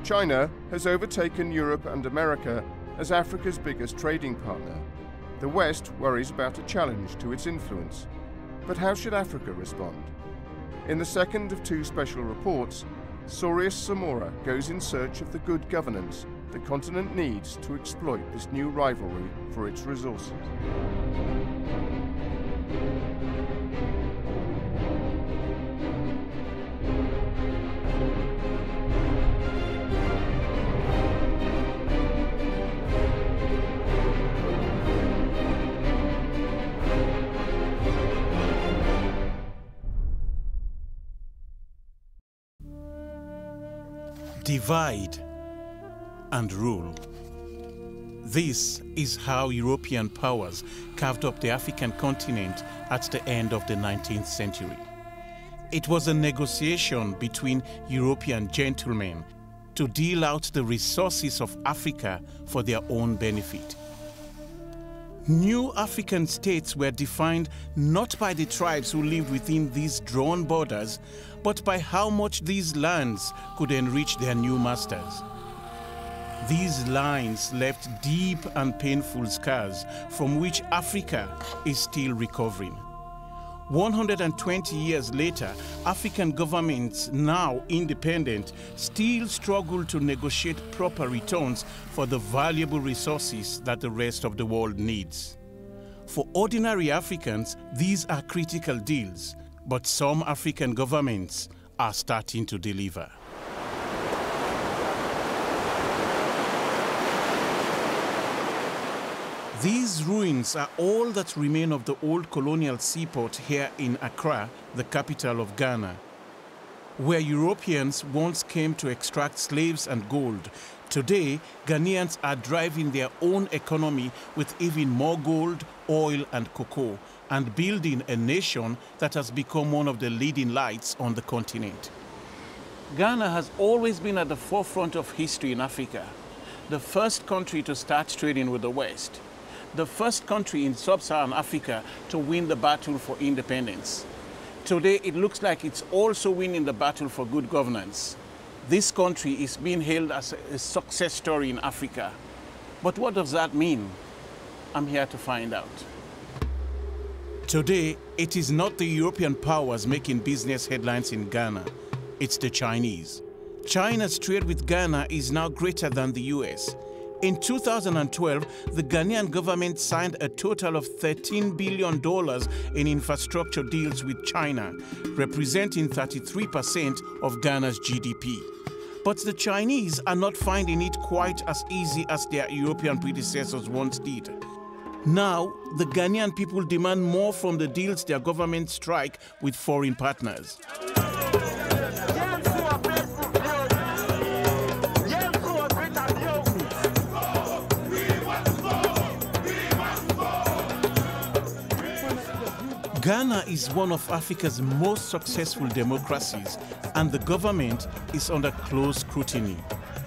China has overtaken Europe and America as Africa's biggest trading partner. The West worries about a challenge to its influence. But how should Africa respond? In the second of two special reports, Sorius Samora goes in search of the good governance the continent needs to exploit this new rivalry for its resources. Divide and rule. This is how European powers carved up the African continent at the end of the 19th century. It was a negotiation between European gentlemen to deal out the resources of Africa for their own benefit. New African states were defined not by the tribes who lived within these drawn borders, but by how much these lands could enrich their new masters. These lines left deep and painful scars from which Africa is still recovering. 120 years later, African governments, now independent, still struggle to negotiate proper returns for the valuable resources that the rest of the world needs. For ordinary Africans, these are critical deals, but some African governments are starting to deliver. These ruins are all that remain of the old colonial seaport here in Accra, the capital of Ghana. Where Europeans once came to extract slaves and gold, today Ghanaians are driving their own economy with even more gold, oil and cocoa, and building a nation that has become one of the leading lights on the continent. Ghana has always been at the forefront of history in Africa, the first country to start trading with the West, the first country in sub-Saharan Africa to win the battle for independence. Today, it looks like it's also winning the battle for good governance. This country is being hailed as a success story in Africa. But what does that mean? I'm here to find out. Today, it is not the European powers making business headlines in Ghana. It's the Chinese. China's trade with Ghana is now greater than the US. In 2012, the Ghanaian government signed a total of $13 billion in infrastructure deals with China, representing 33% of Ghana's GDP. But the Chinese are not finding it quite as easy as their European predecessors once did. Now, the Ghanaian people demand more from the deals their governments strike with foreign partners. Ghana is one of Africa's most successful democracies, and the government is under close scrutiny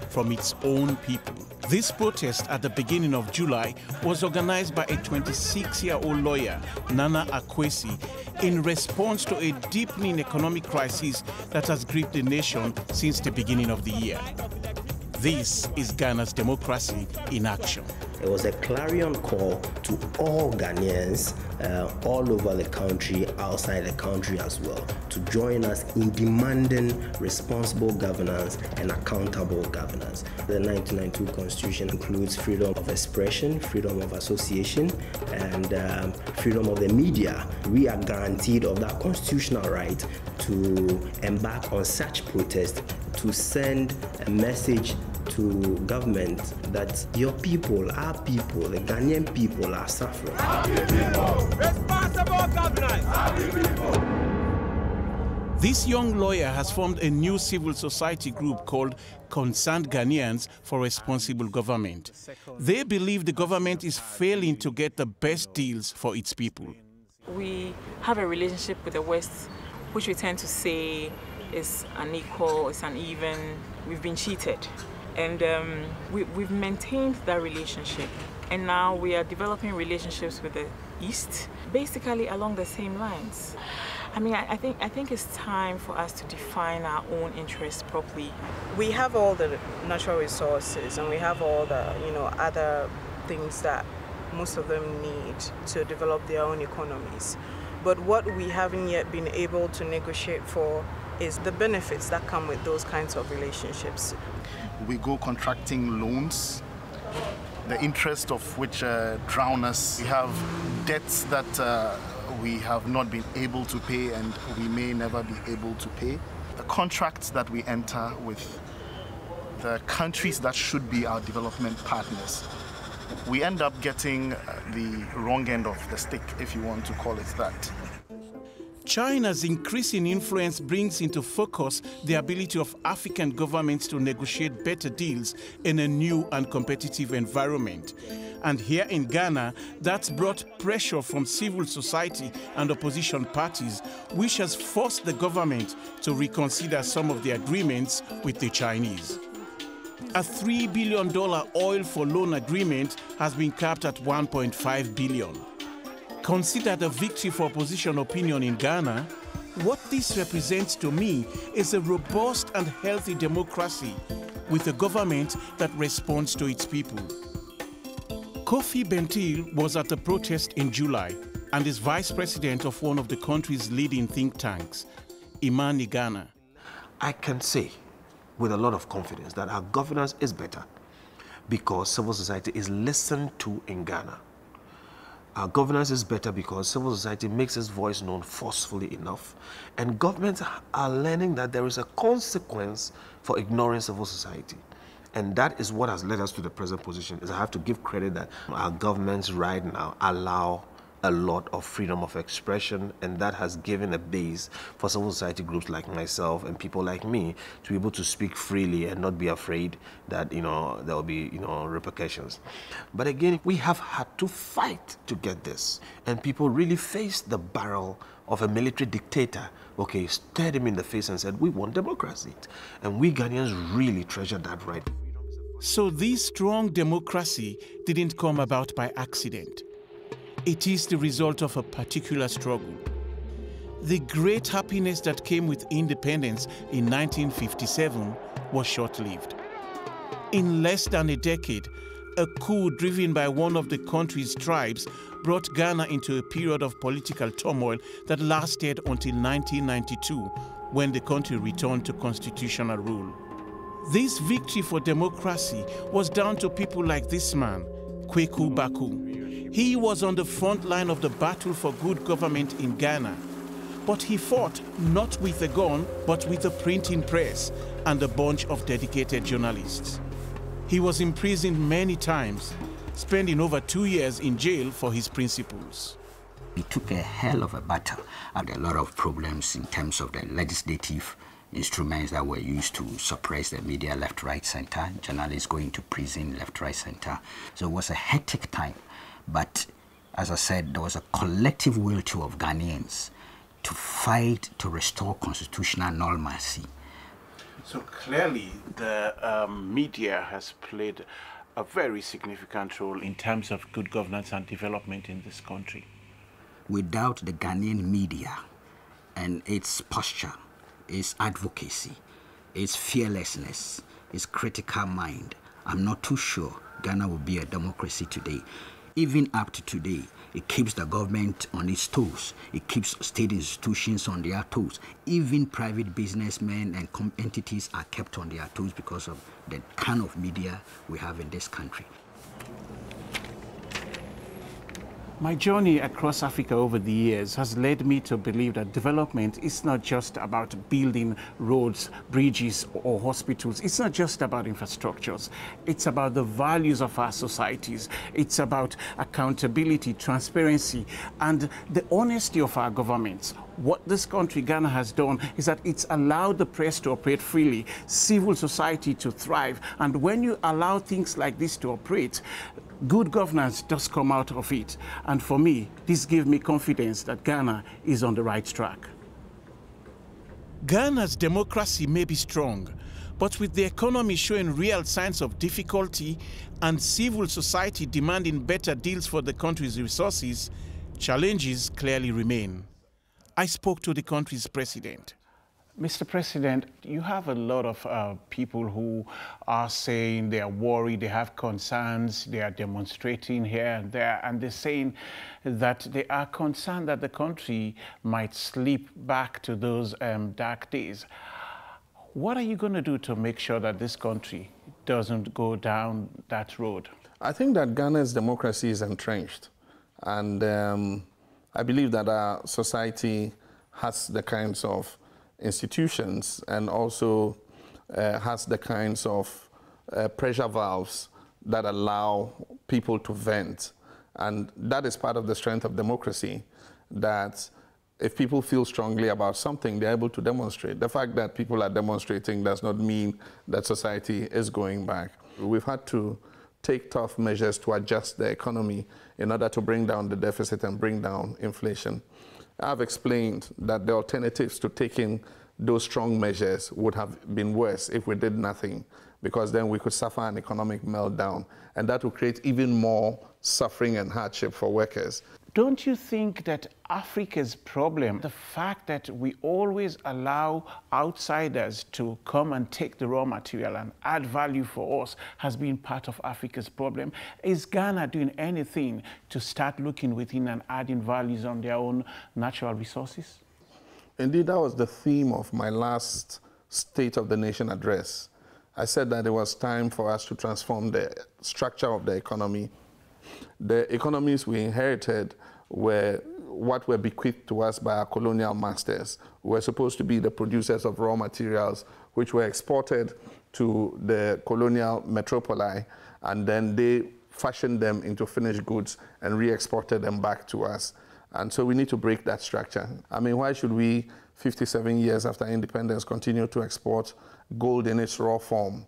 from its own people. This protest at the beginning of July was organized by a 26-year-old lawyer, Nana Akwesi, in response to a deepening economic crisis that has gripped the nation since the beginning of the year. This is Ghana's democracy in action. It was a clarion call to all Ghanaians all over the country, outside the country as well, to join us in demanding responsible governance and accountable governance. The 1992 Constitution includes freedom of expression, freedom of association, and freedom of the media. We are guaranteed of that constitutional right to embark on such protest, to send a message to government that your people, our people, the Ghanaian people are suffering. Responsible governance. This young lawyer has formed a new civil society group called Concerned Ghanaians for Responsible Government. They believe the government is failing to get the best deals for its people. We have a relationship with the West, which we tend to say is unequal, it's uneven, we've been cheated. And we've maintained that relationship. And now we are developing relationships with the East, basically along the same lines. I mean, I think it's time for us to define our own interests properly. We have all the natural resources and we have all the, other things that most of them need to develop their own economies. But what we haven't yet been able to negotiate for is the benefits that come with those kinds of relationships. We go contracting loans, the interest of which drown us. We have debts that we have not been able to pay and we may never be able to pay. The contracts that we enter with the countries that should be our development partners, we end up getting the wrong end of the stick, if you want to call it that. China's increasing influence brings into focus the ability of African governments to negotiate better deals in a new and competitive environment. And here in Ghana, that's brought pressure from civil society and opposition parties, which has forced the government to reconsider some of the agreements with the Chinese. A $3 billion oil for loan agreement has been capped at $1.5 billion. Considered a victory for opposition opinion in Ghana, what this represents to me is a robust and healthy democracy with a government that responds to its people. Kofi Bentil was at the protest in July and is vice president of one of the country's leading think tanks, Imani Ghana. I can say with a lot of confidence that our governance is better because civil society is listened to in Ghana. Our governance is better because civil society makes its voice known forcefully enough, and governments are learning that there is a consequence for ignoring civil society. And that is what has led us to the present position. Is I have to give credit that our governments right now allow a lot of freedom of expression, and that has given a base for civil society groups like myself and people like me to be able to speak freely and not be afraid that there will be repercussions. But again, we have had to fight to get this, and people really faced the barrel of a military dictator. Okay, stared him in the face and said, we want democracy, and we Ghanaians really treasure that right. So this strong democracy didn't come about by accident. It is the result of a particular struggle. The great happiness that came with independence in 1957 was short-lived. In less than a decade, a coup driven by one of the country's tribes brought Ghana into a period of political turmoil that lasted until 1992, when the country returned to constitutional rule. This victory for democracy was down to people like this man, Kweku Baku. He was on the front line of the battle for good government in Ghana. But he fought not with a gun, but with a printing press and a bunch of dedicated journalists. He was imprisoned many times, spending over 2 years in jail for his principles. He took a hell of a battle. Had a lot of problems in terms of the legislative instruments that were used to suppress the media left, right, center, journalists going to prison left, right, center. So it was a hectic time. But as I said, there was a collective will too of Ghanaians to fight to restore constitutional normalcy. So clearly the media has played a very significant role in terms of good governance and development in this country. Without the Ghanaian media and its posture, its advocacy, its fearlessness, its critical mind, I'm not too sure Ghana will be a democracy today. Even up to today, it keeps the government on its toes. It keeps state institutions on their toes. Even private businessmen and entities are kept on their toes because of the kind of media we have in this country. My journey across Africa over the years has led me to believe that development is not just about building roads, bridges, or hospitals. It's not just about infrastructures. It's about the values of our societies. It's about accountability, transparency, and the honesty of our governments. What this country, Ghana, has done is that it's allowed the press to operate freely, civil society to thrive, and when you allow things like this to operate, good governance does come out of it. And for me, this gives me confidence that Ghana is on the right track. Ghana's democracy may be strong, but with the economy showing real signs of difficulty and civil society demanding better deals for the country's resources, challenges clearly remain. I spoke to the country's president. Mr. President, you have a lot of people who are saying they are worried, they have concerns, they are demonstrating here and there, and they're saying that they are concerned that the country might slip back to those dark days. What are you going to do to make sure that this country doesn't go down that road? I think that Ghana's democracy is entrenched, and I believe that our society has the kinds of institutions and also has the kinds of pressure valves that allow people to vent. And that is part of the strength of democracy, that if people feel strongly about something, they're able to demonstrate. The fact that people are demonstrating does not mean that society is going back. We've had to take tough measures to adjust the economy in order to bring down the deficit and bring down inflation. I've explained that the alternatives to taking those strong measures would have been worse if we did nothing, because then we could suffer an economic meltdown, and that would create even more suffering and hardship for workers. Don't you think that Africa's problem, the fact that we always allow outsiders to come and take the raw material and add value for us, has been part of Africa's problem? Is Ghana doing anything to start looking within and adding values on their own natural resources? Indeed, that was the theme of my last State of the Nation address. I said that it was time for us to transform the structure of the economy. The economies we inherited were what were bequeathed to us by our colonial masters. We were supposed to be the producers of raw materials, which were exported to the colonial metropoli, and then they fashioned them into finished goods and re-exported them back to us. And so we need to break that structure. I mean, why should we, 57 years after independence, continue to export gold in its raw form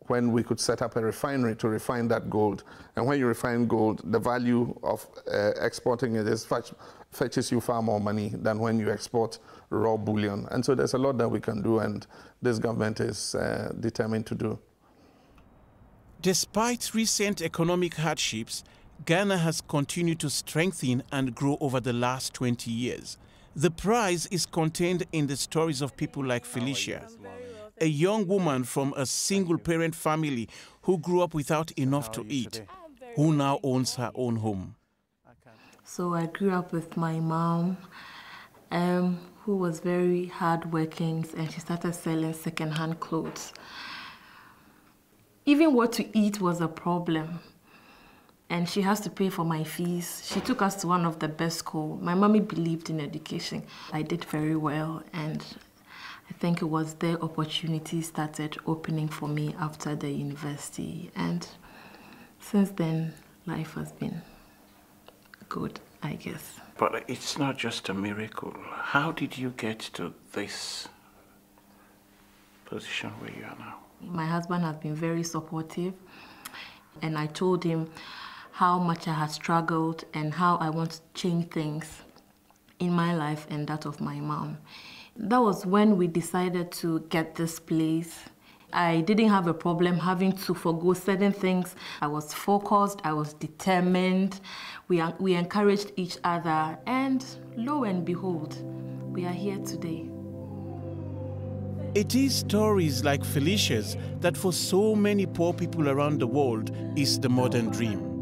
when we could set up a refinery to refine that gold? And when you refine gold, the value of exporting it fetches you far more money than when you export raw bullion. And so there's a lot that we can do, and this government is determined to do. Despite recent economic hardships, Ghana has continued to strengthen and grow over the last 20 years. The prize is contained in the stories of people like Felicia, a young woman from a single-parent family who grew up without enough to eat, who now owns her own home. So I grew up with my mom, who was very hardworking, and she started selling second-hand clothes. Even what to eat was a problem, and she has to pay for my fees. She took us to one of the best schools. My mommy believed in education. I did very well, and I think it was there opportunities started opening for me after the university. And since then, life has been good, I guess. But it's not just a miracle. How did you get to this position where you are now? My husband has been very supportive, and I told him how much I had struggled and how I want to change things in my life and that of my mom. That was when we decided to get this place. I didn't have a problem having to forgo certain things. I was focused, I was determined. We encouraged each other, and lo and behold, we are here today. It is stories like Felicia's that for so many poor people around the world is the modern dream.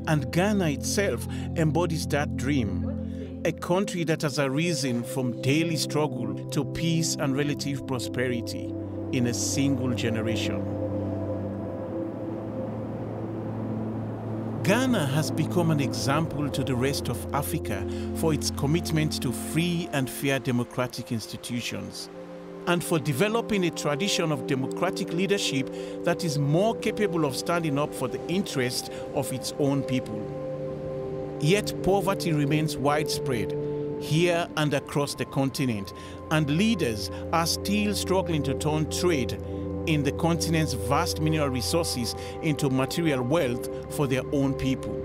And Ghana itself embodies that dream. A country that has arisen from daily struggle to peace and relative prosperity in a single generation. Ghana has become an example to the rest of Africa for its commitment to free and fair democratic institutions, and for developing a tradition of democratic leadership that is more capable of standing up for the interests of its own people. Yet poverty remains widespread here and across the continent, and leaders are still struggling to turn trade in the continent's vast mineral resources into material wealth for their own people.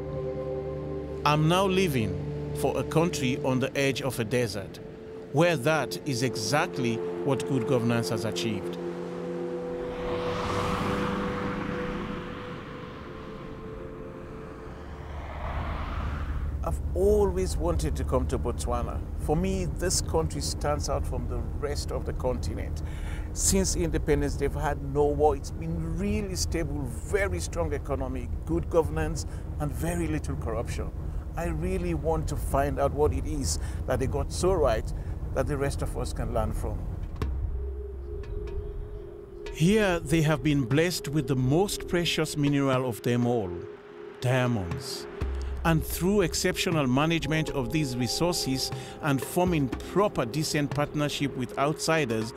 I'm now living for a country on the edge of a desert, where that is exactly what good governance has achieved. I've always wanted to come to Botswana. For me, this country stands out from the rest of the continent. Since independence, they've had no war. It's been really stable, very strong economy, good governance, and very little corruption. I really want to find out what it is that they got so right that the rest of us can learn from. Here, they have been blessed with the most precious mineral of them all, diamonds. And through exceptional management of these resources and forming proper, decent partnership with outsiders,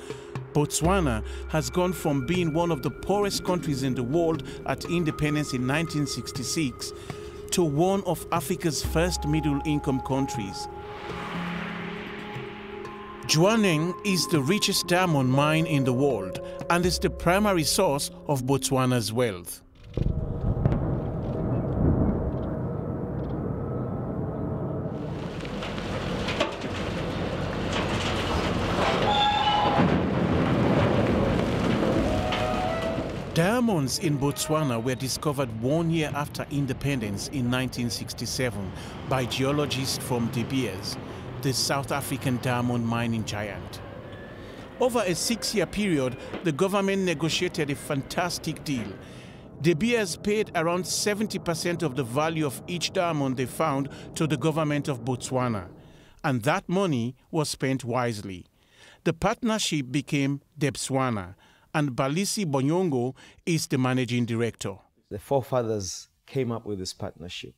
Botswana has gone from being one of the poorest countries in the world at independence in 1966 to one of Africa's first middle-income countries. Jwaneng is the richest diamond mine in the world and is the primary source of Botswana's wealth. Diamonds in Botswana were discovered 1 year after independence in 1967 by geologists from De Beers, the South African diamond mining giant. Over a 6-year period, the government negotiated a fantastic deal. De Beers paid around 70% of the value of each diamond they found to the government of Botswana, and that money was spent wisely. The partnership became Debswana, and Balisi Bonyongo is the managing director. The forefathers came up with this partnership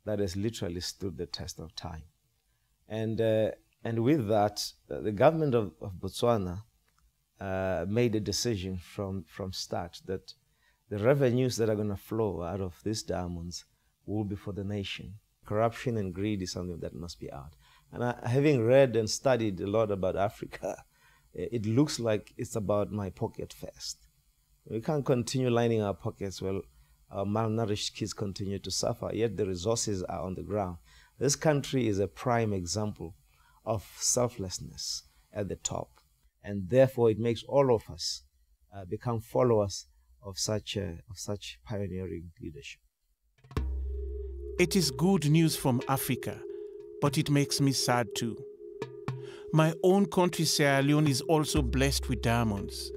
that has literally stood the test of time. And with that, the government of Botswana made a decision from start that the revenues that are going to flow out of these diamonds will be for the nation. Corruption and greed is something that must be out. And having read and studied a lot about Africa, it looks like it's about my pocket first. We can't continue lining our pockets while our malnourished kids continue to suffer, yet the resources are on the ground. This country is a prime example of selflessness at the top, and therefore it makes all of us become followers of such pioneering leadership. It is good news from Africa, but it makes me sad too. My own country, Sierra Leone, is also blessed with diamonds,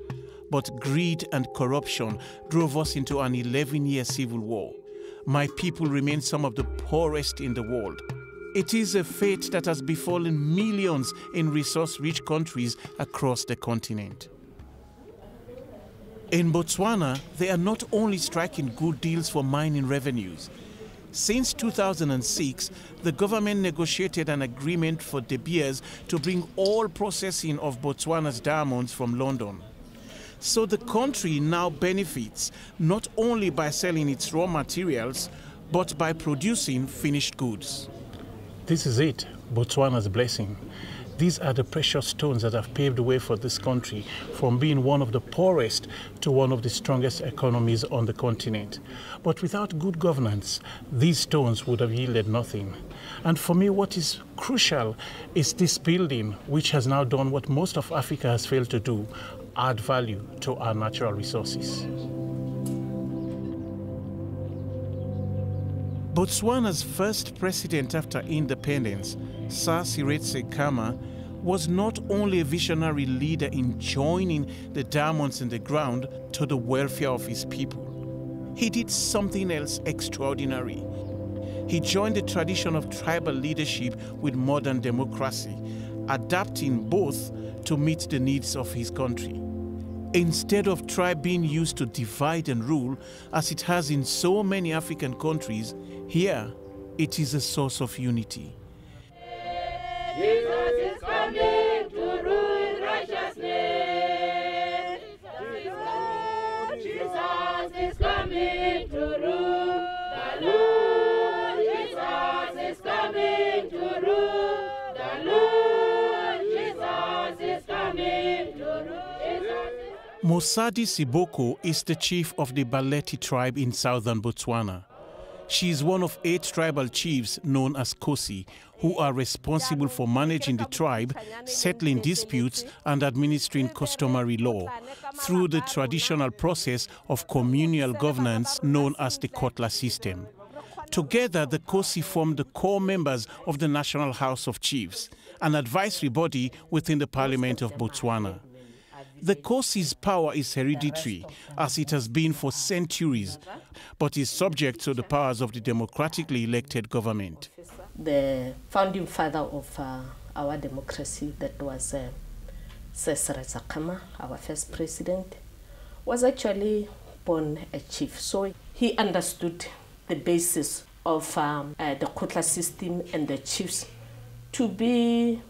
but greed and corruption drove us into an 11-year civil war. My people remain some of the poorest in the world. It is a fate that has befallen millions in resource-rich countries across the continent. In Botswana, they are not only striking good deals for mining revenues. Since 2006, the government negotiated an agreement for De Beers to bring all processing of Botswana's diamonds from London. So the country now benefits not only by selling its raw materials, but by producing finished goods. This is it, Botswana's blessing. These are the precious stones that have paved the way for this country from being one of the poorest to one of the strongest economies on the continent. But without good governance, these stones would have yielded nothing. And for me, what is crucial is this building, which has now done what most of Africa has failed to do, add value to our natural resources. Botswana's first president after independence, Sir Seretse Khama, was not only a visionary leader in joining the diamonds in the ground to the welfare of his people. He did something else extraordinary. He joined the tradition of tribal leadership with modern democracy, adapting both to meet the needs of his country. Instead of tribe being used to divide and rule, as it has in so many African countries, here it is a source of unity. Jesus is coming to rule in righteousness. Jesus is coming to rule. The Lord Jesus is coming to rule. The Lord Jesus is coming to rule. Mosadi Siboko is the chief of the Baleti tribe in southern Botswana. She is one of 8 tribal chiefs known as Kosi, who are responsible for managing the tribe, settling disputes, and administering customary law through the traditional process of communal governance known as the Kotla system. Together, the COSI formed the core members of the National House of Chiefs, an advisory body within the Parliament of Botswana. The COSI's power is hereditary, as it has been for centuries, but is subject to the powers of the democratically elected government. The founding father of our democracy, that was Cesare Zakama, our first president, was actually born a chief. So he understood the basis of the Khotla system and the chiefs to be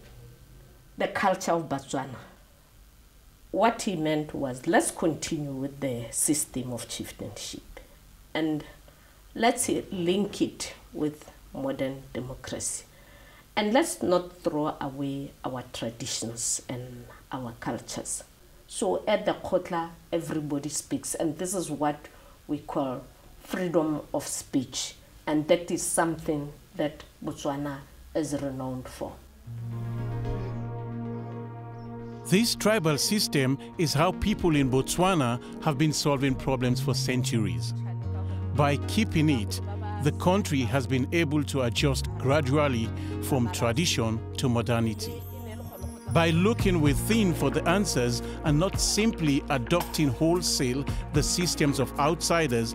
the culture of Botswana. What he meant was, let's continue with the system of chieftainship and let's link it with modern democracy. And let's not throw away our traditions and our cultures. So at the Khotla, everybody speaks, and this is what we call freedom of speech. And that is something that Botswana is renowned for. This tribal system is how people in Botswana have been solving problems for centuries. By keeping it, the country has been able to adjust gradually from tradition to modernity. By looking within for the answers and not simply adopting wholesale the systems of outsiders,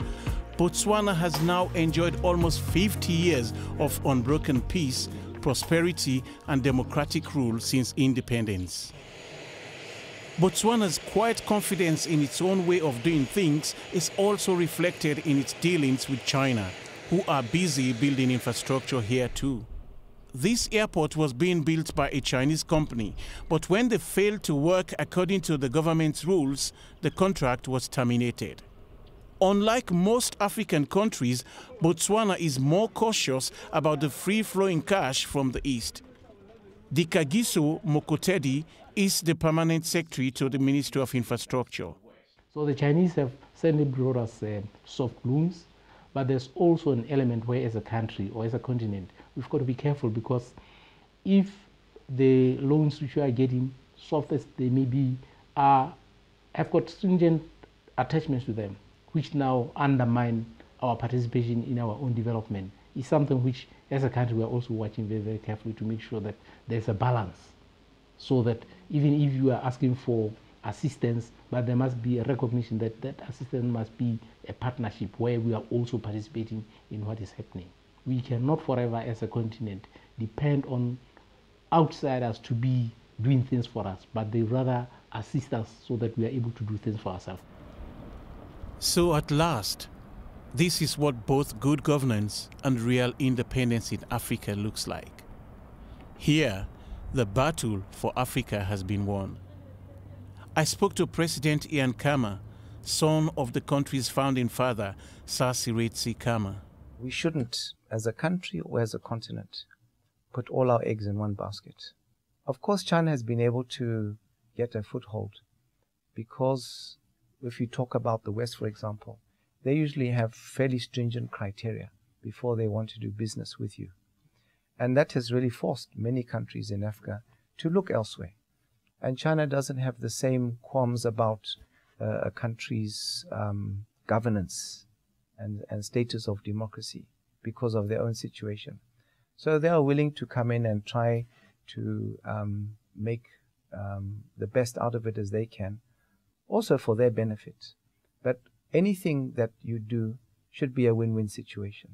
Botswana has now enjoyed almost 50 years of unbroken peace, prosperity, and democratic rule since independence. Botswana's quiet confidence in its own way of doing things is also reflected in its dealings with China, who are busy building infrastructure here too. This airport was being built by a Chinese company, but when they failed to work according to the government's rules, the contract was terminated. Unlike most African countries, Botswana is more cautious about the free-flowing cash from the East. Dikagiso Mokotedi is the permanent secretary to the Ministry of Infrastructure. So the Chinese have certainly brought us soft loans, but there's also an element where as a country or as a continent, we've got to be careful, because if the loans which we are getting, soft as they may be, have got stringent attachments to them, which now undermine our participation in our own development, is something which as a country we are also watching very, very carefully to make sure that there's a balance, so that even if you are asking for assistance, but there must be a recognition that that assistance must be a partnership where we are also participating in what is happening. We cannot forever as a continent depend on outsiders to be doing things for us, but they rather assist us so that we are able to do things for ourselves. So at last, this is what both good governance and real independence in Africa looks like. Here, the battle for Africa has been won. I spoke to President Ian Khama, son of the country's founding father, Sir Seretse Khama. We shouldn't, as a country or as a continent, put all our eggs in one basket. Of course, China has been able to get a foothold because if you talk about the West, for example, they usually have fairly stringent criteria before they want to do business with you. And that has really forced many countries in Africa to look elsewhere. And China doesn't have the same qualms about a country's governance and status of democracy because of their own situation. So they are willing to come in and try to make the best out of it as they can, also for their benefit. But anything that you do should be a win-win situation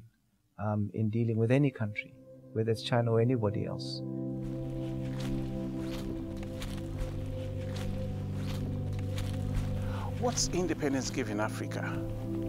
in dealing with any country, whether it's China or anybody else. What's independence given Africa?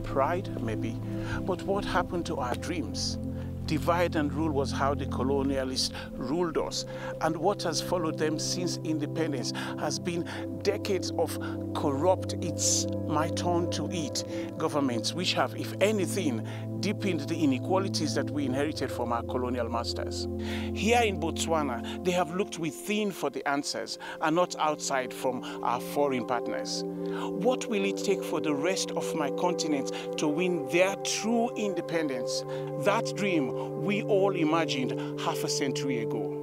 Pride, maybe, but what happened to our dreams? Divide and rule was how the colonialists ruled us, and what has followed them since independence has been decades of corrupt, it's my turn to eat governments, which have, if anything, deepened the inequalities that we inherited from our colonial masters. Here in Botswana, they have looked within for the answers and not outside from our foreign partners. What will it take for the rest of my continent to win their true independence? That dream we all imagined half a century ago.